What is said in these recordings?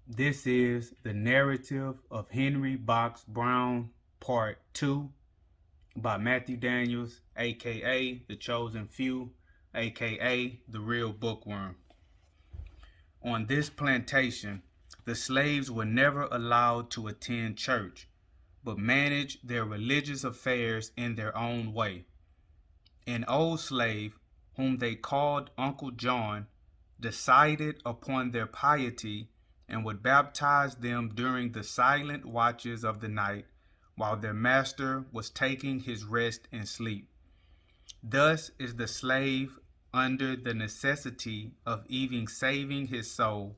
This is the narrative of Henry Box Brown, Part 2, by Matthew Daniels, aka The Chosen Few, aka The Real Bookworm. On this plantation, the slaves were never allowed to attend church, but managed their religious affairs in their own way. An old slave, whom they called Uncle John, decided upon their piety and would baptize them during the silent watches of the night while their master was taking his rest and sleep. Thus is the slave under the necessity of even saving his soul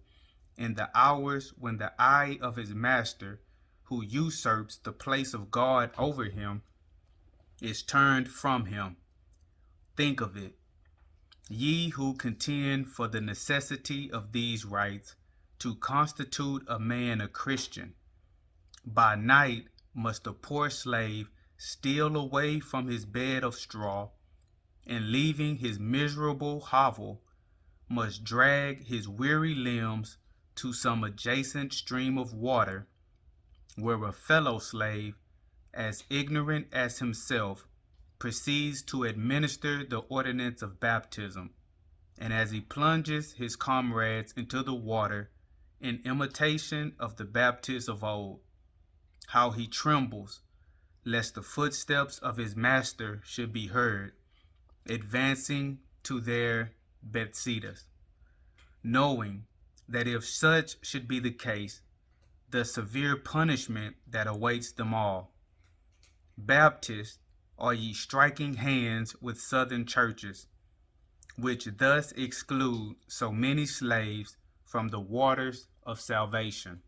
in the hours when the eye of his master, who usurps the place of God over him, is turned from him. Think of it. Ye who contend for the necessity of these rights to constitute a man a Christian, by night must a poor slave steal away from his bed of straw, and leaving his miserable hovel, must drag his weary limbs to some adjacent stream of water, where a fellow slave, as ignorant as himself, proceeds to administer the ordinance of baptism, and as he plunges his comrades into the water in imitation of the Baptist of old, how he trembles lest the footsteps of his master should be heard, advancing to their bedsitters, knowing that if such should be the case, the severe punishment that awaits them all. Baptists, are ye striking hands with Southern churches, which thus exclude so many slaves from the waters of salvation?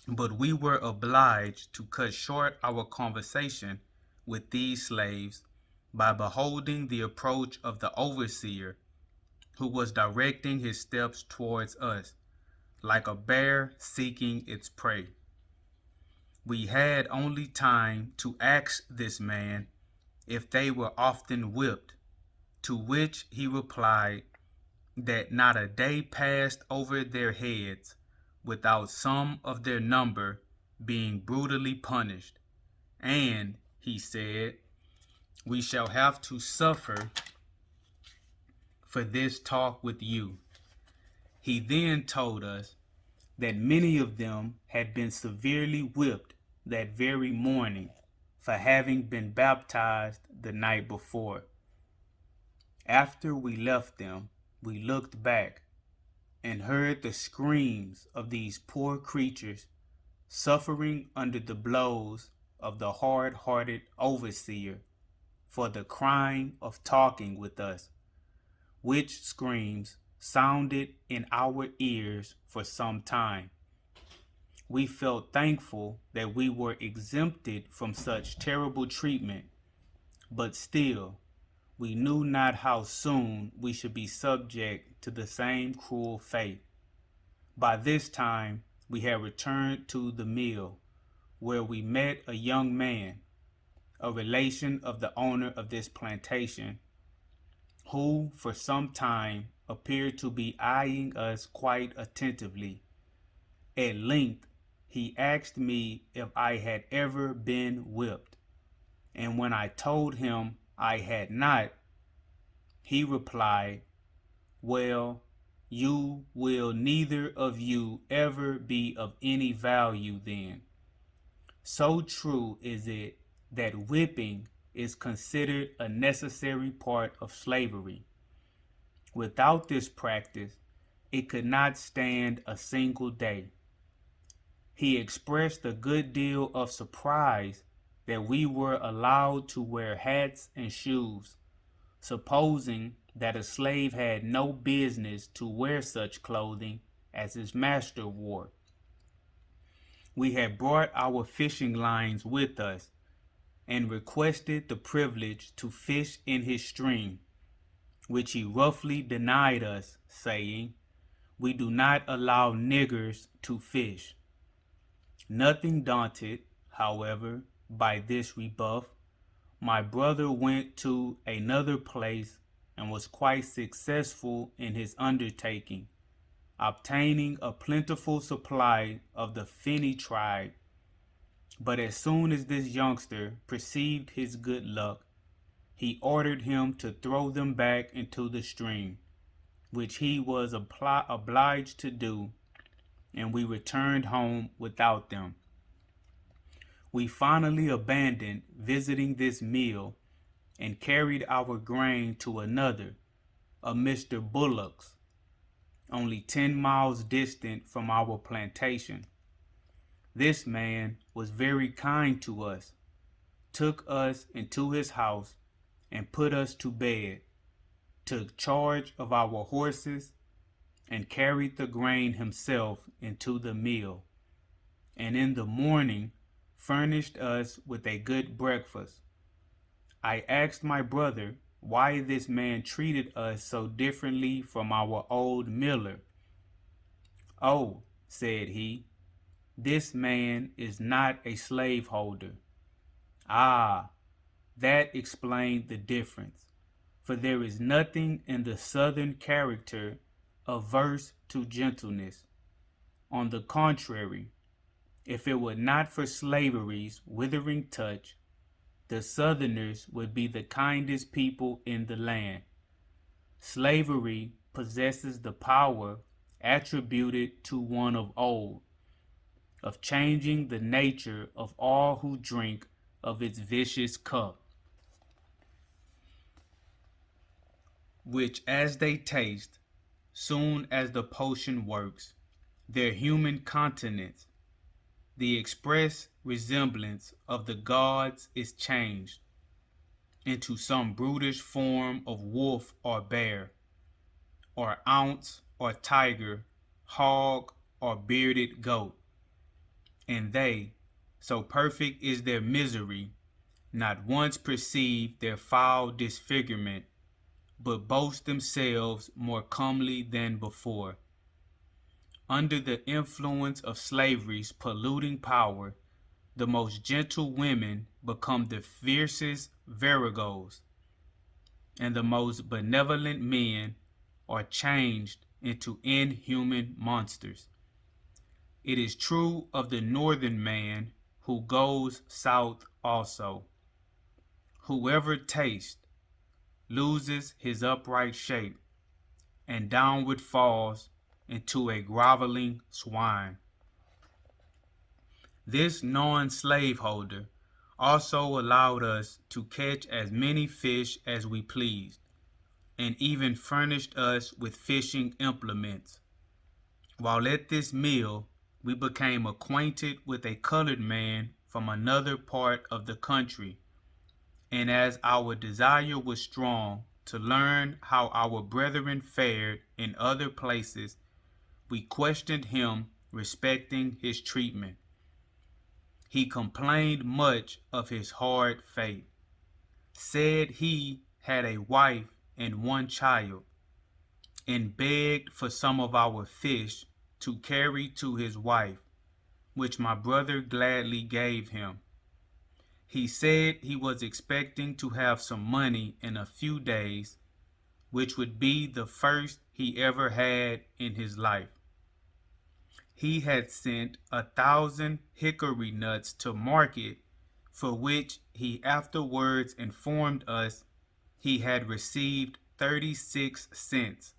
But we were obliged to cut short our conversation with these slaves by beholding the approach of the overseer, who was directing his steps towards us, like a bear seeking its prey. We had only time to ask this man if they were often whipped, to which he replied that not a day passed over their heads without some of their number being brutally punished. And, he said, we shall have to suffer for this talk with you. He then told us that many of them had been severely whipped that very morning for having been baptized the night before. After we left them, we looked back and heard the screams of these poor creatures suffering under the blows of the hard-hearted overseer for the crime of talking with us, which screams sounded in our ears for some time. We felt thankful that we were exempted from such terrible treatment, but still, we knew not how soon we should be subject to the same cruel fate. By this time, we had returned to the mill, where we met a young man, a relation of the owner of this plantation, who for some time appeared to be eyeing us quite attentively. At length, he asked me if I had ever been whipped, and when I told him I had not, he replied, well, you will neither of you ever be of any value then. So true is it that whipping is considered a necessary part of slavery. Without this practice, it could not stand a single day. He expressed a good deal of surprise that we were allowed to wear hats and shoes, supposing that a slave had no business to wear such clothing as his master wore. We had brought our fishing lines with us and requested the privilege to fish in his stream, which he roughly denied us, saying, we do not allow niggers to fish. Nothing daunted, however, by this rebuff, my brother went to another place and was quite successful in his undertaking. obtaining a plentiful supply of the Finny tribe. But as soon as this youngster perceived his good luck, he ordered him to throw them back into the stream, which he was obliged to do, and we returned home without them. We finally abandoned visiting this mill and carried our grain to another, a Mr. Bullock's, only 10 miles distant from our plantation. This man was very kind to us, took us into his house, and put us to bed, took charge of our horses, and carried the grain himself into the mill, and in the morning furnished us with a good breakfast. I asked my brother why this man treated us so differently from our old miller. "Oh," said he, "this man is not a slaveholder." Ah, that explained the difference, for there is nothing in the Southern character averse to gentleness. On the contrary, if it were not for slavery's withering touch, the Southerners would be the kindest people in the land. Slavery possesses the power attributed to one of old, of changing the nature of all who drink of its vicious cup, which as they taste, soon as the potion works, their human countenance, the express resemblance of the gods, is changed into some brutish form of wolf or bear, or ounce or tiger, hog or bearded goat. And they, so perfect is their misery, not once perceive their foul disfigurement, but boast themselves more comely than before. Under the influence of slavery's polluting power, the most gentle women become the fiercest viragos, and the most benevolent men are changed into inhuman monsters. It is true of the northern man who goes south also. Whoever tastes loses his upright shape, and downward falls into a groveling swine. This non-slaveholder also allowed us to catch as many fish as we pleased, and even furnished us with fishing implements. While at this meal, we became acquainted with a colored man from another part of the country, and as our desire was strong to learn how our brethren fared in other places, we questioned him respecting his treatment. He complained much of his hard fate, said he had a wife and one child, and begged for some of our fish to carry to his wife, which my brother gladly gave him. He said he was expecting to have some money in a few days, which would be the first he ever had in his life. He had sent 1,000 hickory nuts to market, for which he afterwards informed us he had received 36 cents,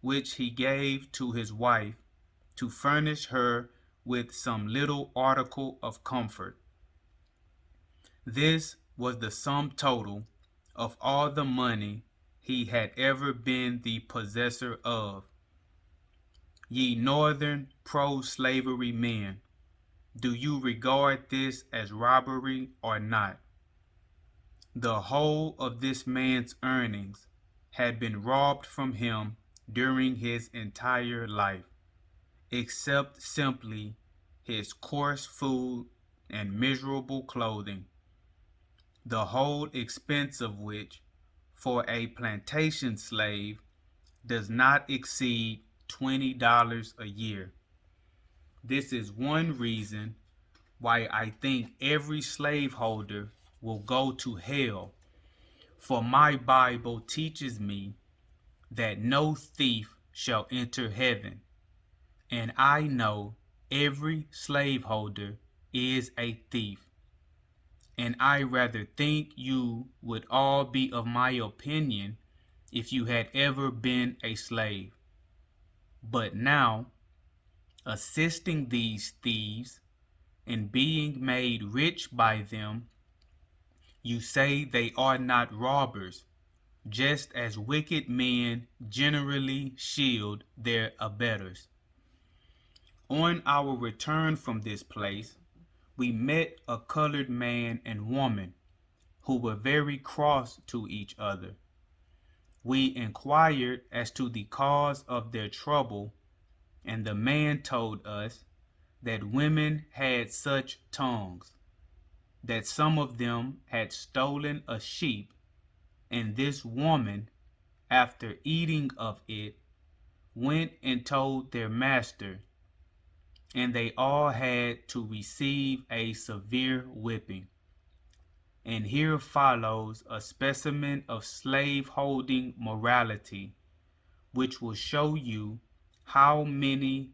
which he gave to his wife to furnish her with some little article of comfort. This was the sum total of all the money he had ever been the possessor of. Ye northern pro-slavery men, do you regard this as robbery or not? The whole of this man's earnings had been robbed from him during his entire life, except simply his coarse food and miserable clothing, the whole expense of which, for a plantation slave, does not exceed $20 a year. This is one reason why I think every slaveholder will go to hell, for my Bible teaches me that no thief shall enter heaven. And I know every slaveholder is a thief. And I rather think you would all be of my opinion if you had ever been a slave. But now, assisting these thieves and being made rich by them, you say they are not robbers, just as wicked men generally shield their abettors. On our return from this place, we met a colored man and woman who were very cross to each other. We inquired as to the cause of their trouble, and the man told us that women had such tongues, that some of them had stolen a sheep, and this woman, after eating of it, went and told their master, and they all had to receive a severe whipping. And here follows a specimen of slave-holding morality, which will show you how many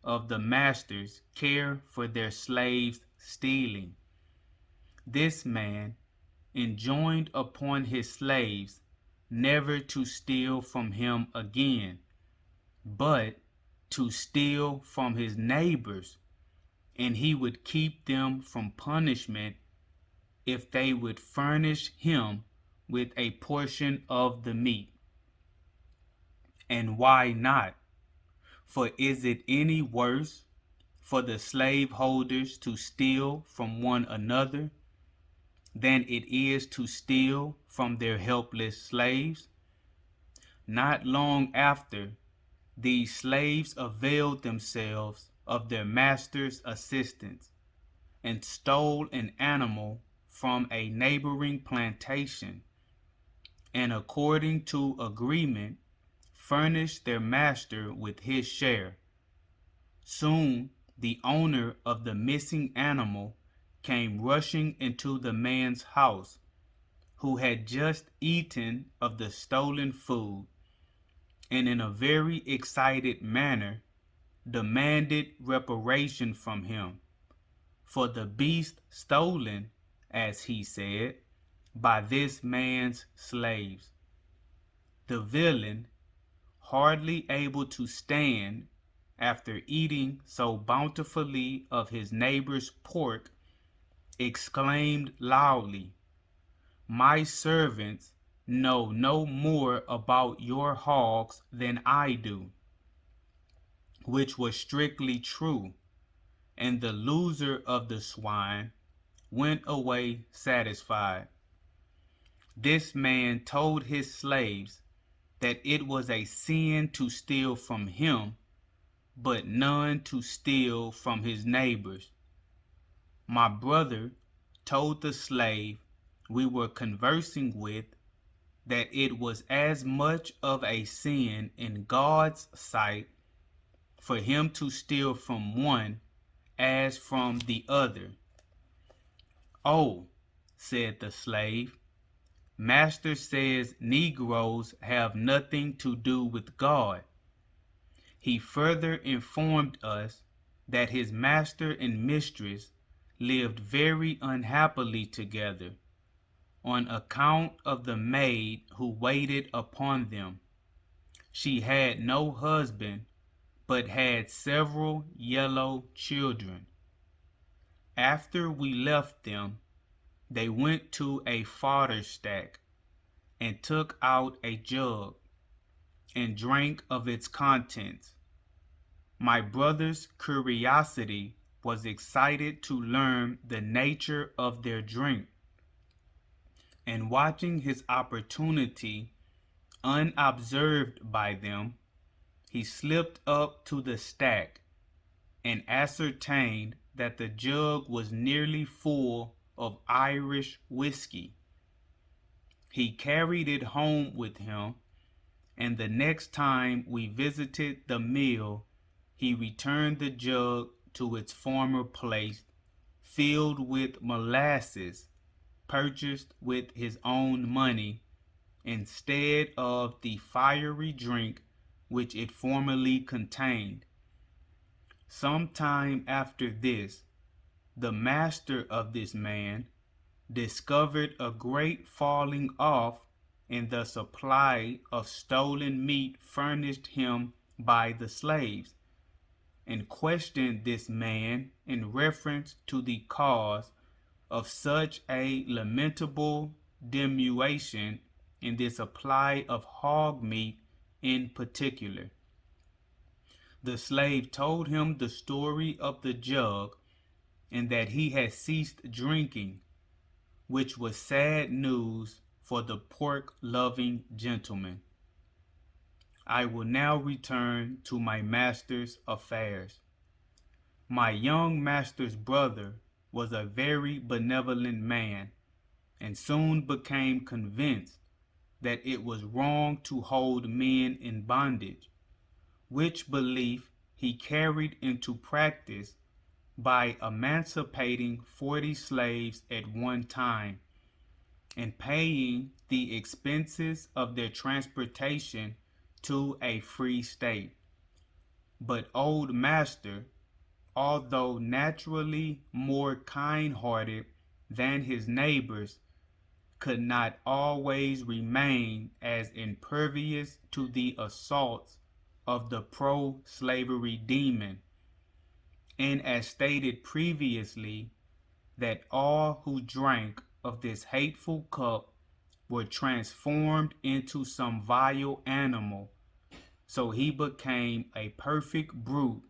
of the masters care for their slaves stealing. This man enjoined upon his slaves never to steal from him again, but to steal from his neighbors, and he would keep them from punishment if they would furnish him with a portion of the meat. And why not? For is it any worse for the slaveholders to steal from one another than it is to steal from their helpless slaves? Not long after, these slaves availed themselves of their master's assistance and stole an animal from a neighboring plantation, and according to agreement, furnished their master with his share. Soon the owner of the missing animal came rushing into the man's house, who had just eaten of the stolen food, and in a very excited manner demanded reparation from him for the beast stolen, as he said, by this man's slaves. The villain, hardly able to stand after eating so bountifully of his neighbor's pork, exclaimed loudly, "My servants know no more about your hogs than I do," which was strictly true, and the loser of the swine went away satisfied. This man told his slaves that it was a sin to steal from him, but none to steal from his neighbors. My brother told the slave we were conversing with that it was as much of a sin in God's sight for him to steal from one as from the other. "Oh," said the slave, "Master says Negroes have nothing to do with God." He further informed us that his master and mistress lived very unhappily together on account of the maid who waited upon them. She had no husband, but had several yellow children. After we left them, they went to a fodder stack and took out a jug and drank of its contents. My brother's curiosity was excited to learn the nature of their drink, and watching his opportunity unobserved by them, he slipped up to the stack and ascertained that the jug was nearly full of Irish whiskey. He carried it home with him, and the next time we visited the mill, he returned the jug to its former place, filled with molasses purchased with his own money, instead of the fiery drink which it formerly contained. Some time after this, the master of this man discovered a great falling off in the supply of stolen meat furnished him by the slaves, and questioned this man in reference to the cause of such a lamentable diminution in the supply of hog meat in particular. The slave told him the story of the jug, and that he had ceased drinking, which was sad news for the pork-loving gentleman. I will now return to my master's affairs. My young master's brother was a very benevolent man, and soon became convinced that it was wrong to hold men in bondage, which belief he carried into practice by emancipating 40 slaves at one time, and paying the expenses of their transportation to a free state. But old master, although naturally more kind-hearted than his neighbors, could not always remain as impervious to the assaults of the pro-slavery demon, and as stated previously, that all who drank of this hateful cup were transformed into some vile animal, so he became a perfect brute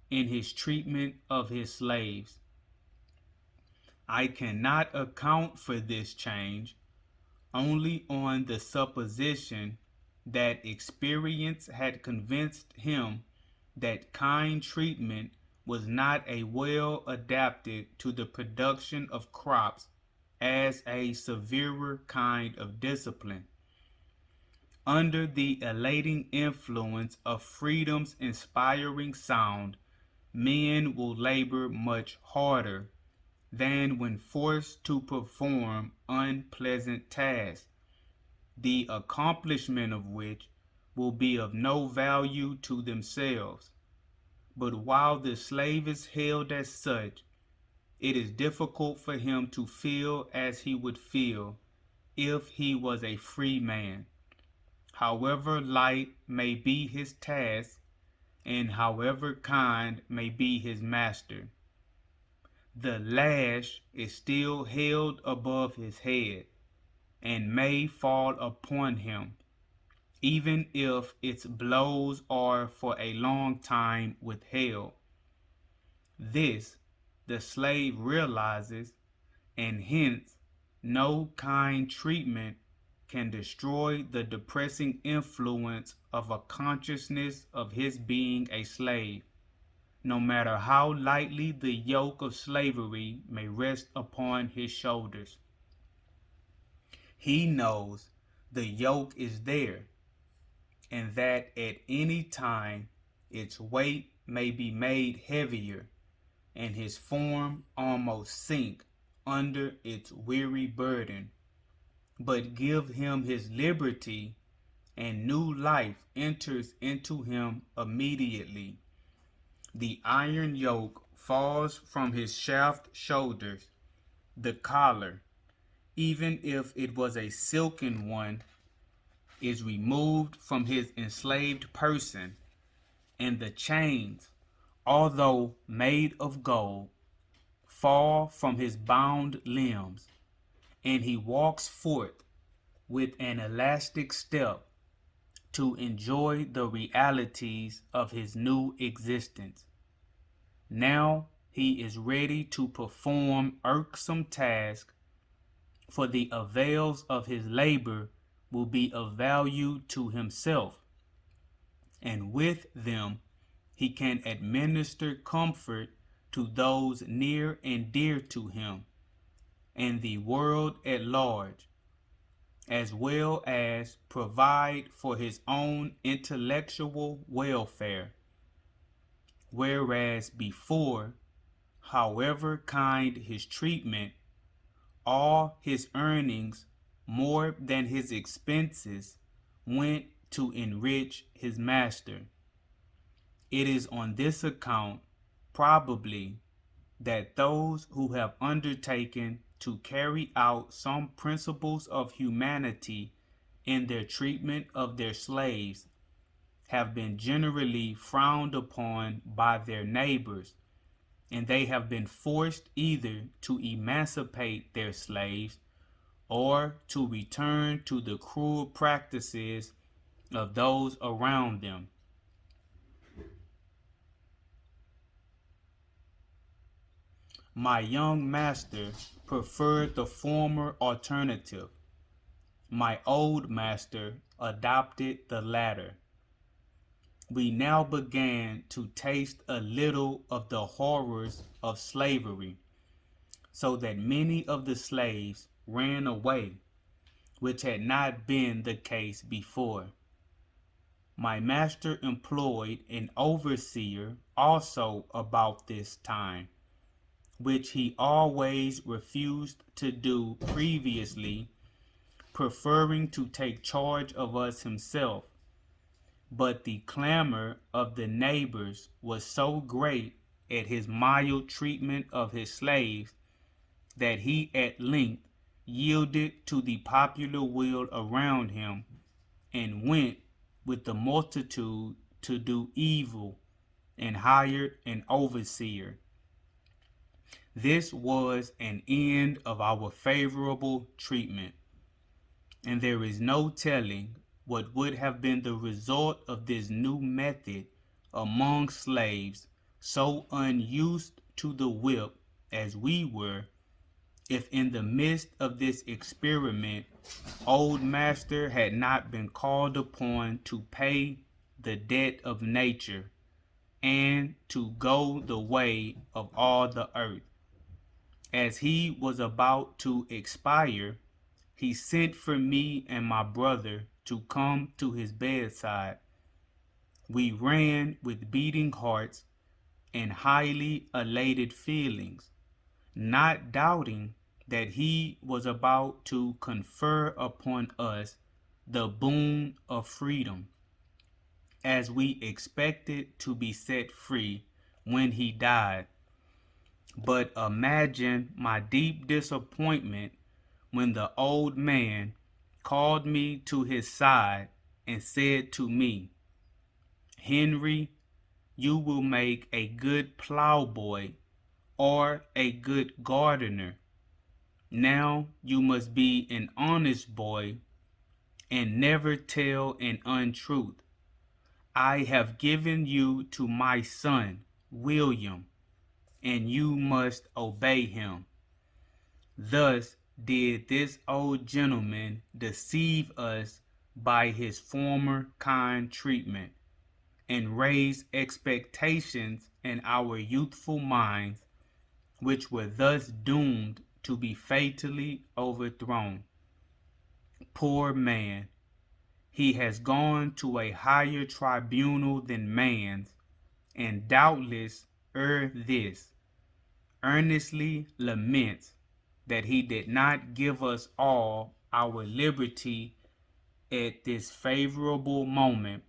in his treatment of his slaves. I cannot account for this change only on the supposition that experience had convinced him that kind treatment was not a well adapted to the production of crops as a severer kind of discipline. Under the elating influence of freedom's inspiring sound, men will labor much harder than when forced to perform unpleasant tasks, the accomplishment of which will be of no value to themselves. But while the slave is held as such, it is difficult for him to feel as he would feel if he was a free man, however light may be his task, and however kind may be his master. The lash is still held above his head, and may fall upon him, even if its blows are for a long time withheld. This the slave realizes, and hence no kind treatment can destroy the depressing influence of a consciousness of his being a slave, no matter how lightly the yoke of slavery may rest upon his shoulders. He knows the yoke is there, and that at any time its weight may be made heavier, and his form almost sink under its weary burden. But give him his liberty, and new life enters into him immediately. The iron yoke falls from his shaft shoulders. The collar, even if it was a silken one, is removed from his enslaved person, and the chains, although made of gold, fall from his bound limbs, and he walks forth with an elastic step to enjoy the realities of his new existence. Now he is ready to perform irksome tasks, for the avails of his labor will be of value to himself, and with them he can administer comfort to those near and dear to him, and the world at large, as well as provide for his own intellectual welfare. Whereas before, however kind his treatment, all his earnings, more than his expenses, went to enrich his master. It is on this account probably that those who have undertaken to carry out some principles of humanity in their treatment of their slaves have been generally frowned upon by their neighbors, and they have been forced either to emancipate their slaves or to return to the cruel practices of those around them. My young master preferred the former alternative. My old master adopted the latter. We now began to taste a little of the horrors of slavery, so that many of the slaves ran away, which had not been the case before. My master employed an overseer also about this time, which he always refused to do previously, preferring to take charge of us himself. But the clamor of the neighbors was so great at his mild treatment of his slaves that he at length yielded to the popular will around him and went with the multitude to do evil and hired an overseer. This was an end of our favorable treatment, and there is no telling what would have been the result of this new method among slaves so unused to the whip as we were, if in the midst of this experiment old master had not been called upon to pay the debt of nature and to go the way of all the earth. As he was about to expire, he sent for me and my brother to come to his bedside. We ran with beating hearts and highly elated feelings, not doubting that he was about to confer upon us the boon of freedom, as we expected to be set free when he died. But imagine my deep disappointment when the old man called me to his side and said to me, "Henry, you will make a good plowboy or a good gardener. Now you must be an honest boy and never tell an untruth. I have given you to my son, William, and you must obey him." Thus did this old gentleman deceive us by his former kind treatment, and raise expectations in our youthful minds, which were thus doomed to be fatally overthrown. Poor man, he has gone to a higher tribunal than man's, and doubtless ere this earnestly laments that he did not give us all our liberty at this favorable moment.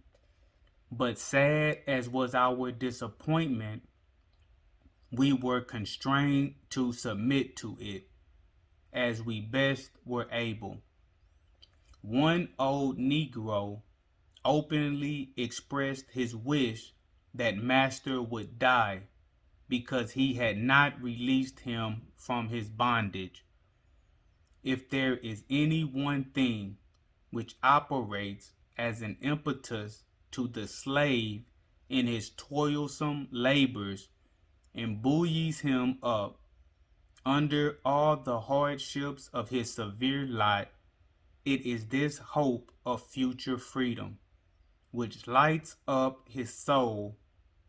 But sad as was our disappointment, we were constrained to submit to it as we best were able. One old Negro openly expressed his wish that master would die because he had not released him from his bondage. If there is any one thing which operates as an impetus to the slave in his toilsome labors and buoys him up under all the hardships of his severe lot, it is this hope of future freedom, which lights up his soul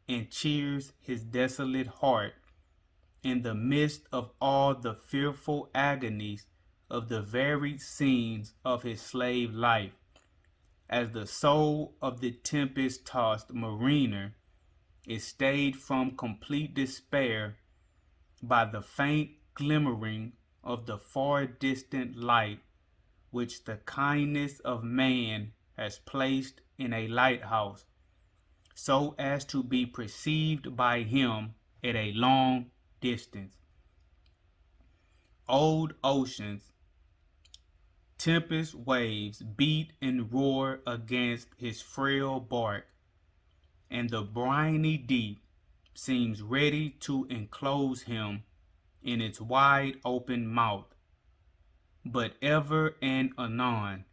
and cheers his desolate heart in the midst of all the fearful agonies of the varied scenes of his slave life, as the soul of the tempest-tossed mariner is stayed from complete despair by the faint glimmering of the far distant light which the kindness of man has placed in a lighthouse, so as to be perceived by him at a long distance. Old oceans, tempest waves beat and roar against his frail bark, and the briny deep seems ready to enclose him in its wide open mouth. But ever and anon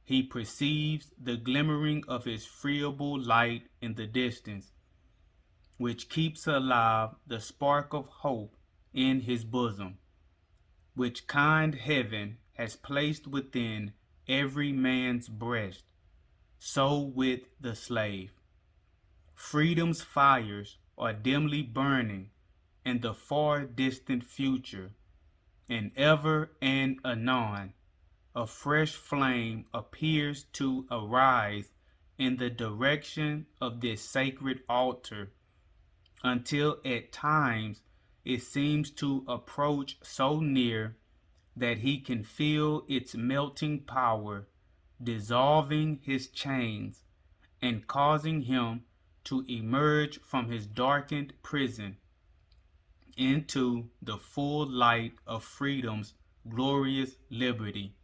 he perceives the glimmering of his friable light in the distance, which keeps alive the spark of hope in his bosom, which kind heaven has placed within every man's breast. So with the slave. Freedom's fires are dimly burning in the far distant future, and ever and anon a fresh flame appears to arise in the direction of this sacred altar, until at times it seems to approach so near that he can feel its melting power dissolving his chains and causing him to emerge from his darkened prison into the full light of freedom's glorious liberty.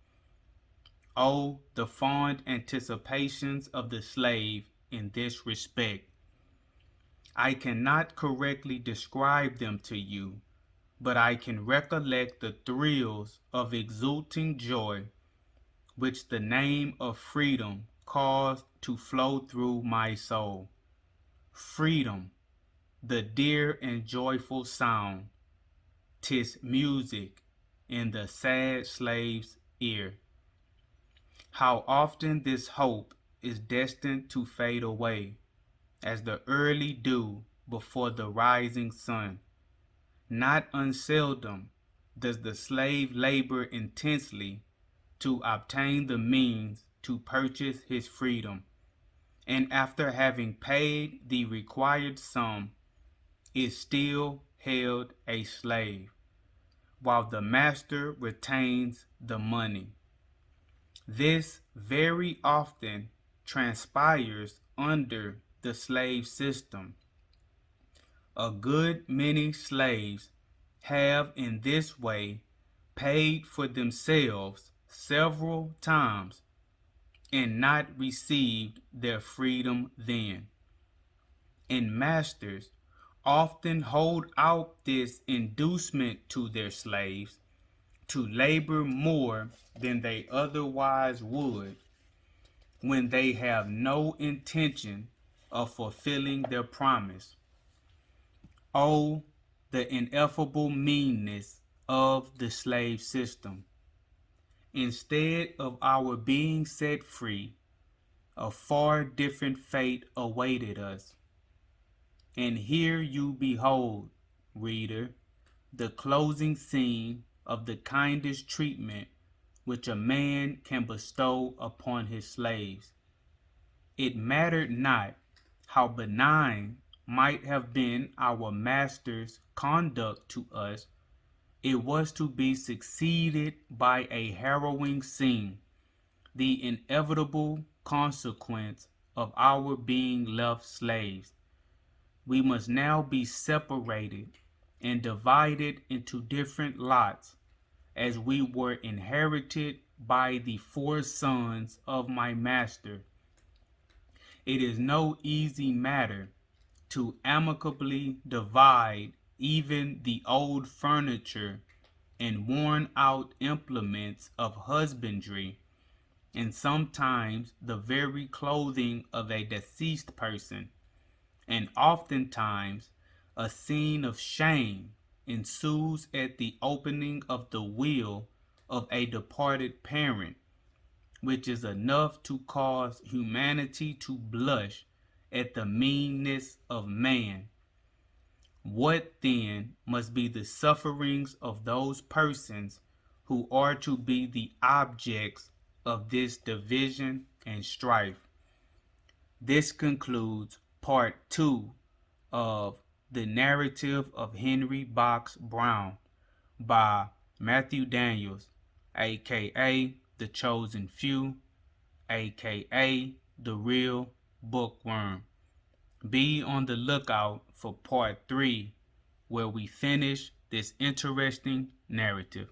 Oh, the fond anticipations of the slave in this respect! I cannot correctly describe them to you, but I can recollect the thrills of exulting joy which the name of freedom caused to flow through my soul. Freedom, the dear and joyful sound, 'tis music in the sad slave's ear. How often this hope is destined to fade away, as the early dew before the rising sun. Not unseldom does the slave labor intensely to obtain the means to purchase his freedom, and after having paid the required sum, is still held a slave, while the master retains the money. This very often transpires under the slave system. A good many slaves have in this way paid for themselves several times and not received their freedom then. And masters often hold out this inducement to their slaves to labor more than they otherwise would, when they have no intention of fulfilling their promise. Oh, the ineffable meanness of the slave system! Instead of our being set free, a far different fate awaited us. And here you behold, reader, the closing scene of the kindest treatment which a man can bestow upon his slaves. It mattered not how benign might have been our master's conduct to us, it was to be succeeded by a harrowing scene, the inevitable consequence of our being left slaves. We must now be separated and divided into different lots, as we were inherited by the 4 sons of my master. It is no easy matter to amicably divide even the old furniture and worn out implements of husbandry, and sometimes the very clothing of a deceased person, and oftentimes a scene of shame ensues at the opening of the will of a departed parent, which is enough to cause humanity to blush at the meanness of man. What then must be the sufferings of those persons who are to be the objects of this division and strife? This concludes part 2 of The Narrative of Henry Box Brown by Matthew Daniels, aka The Chosen Few, aka The Real Bookworm. Be on the lookout for part 3 where we finish this interesting narrative.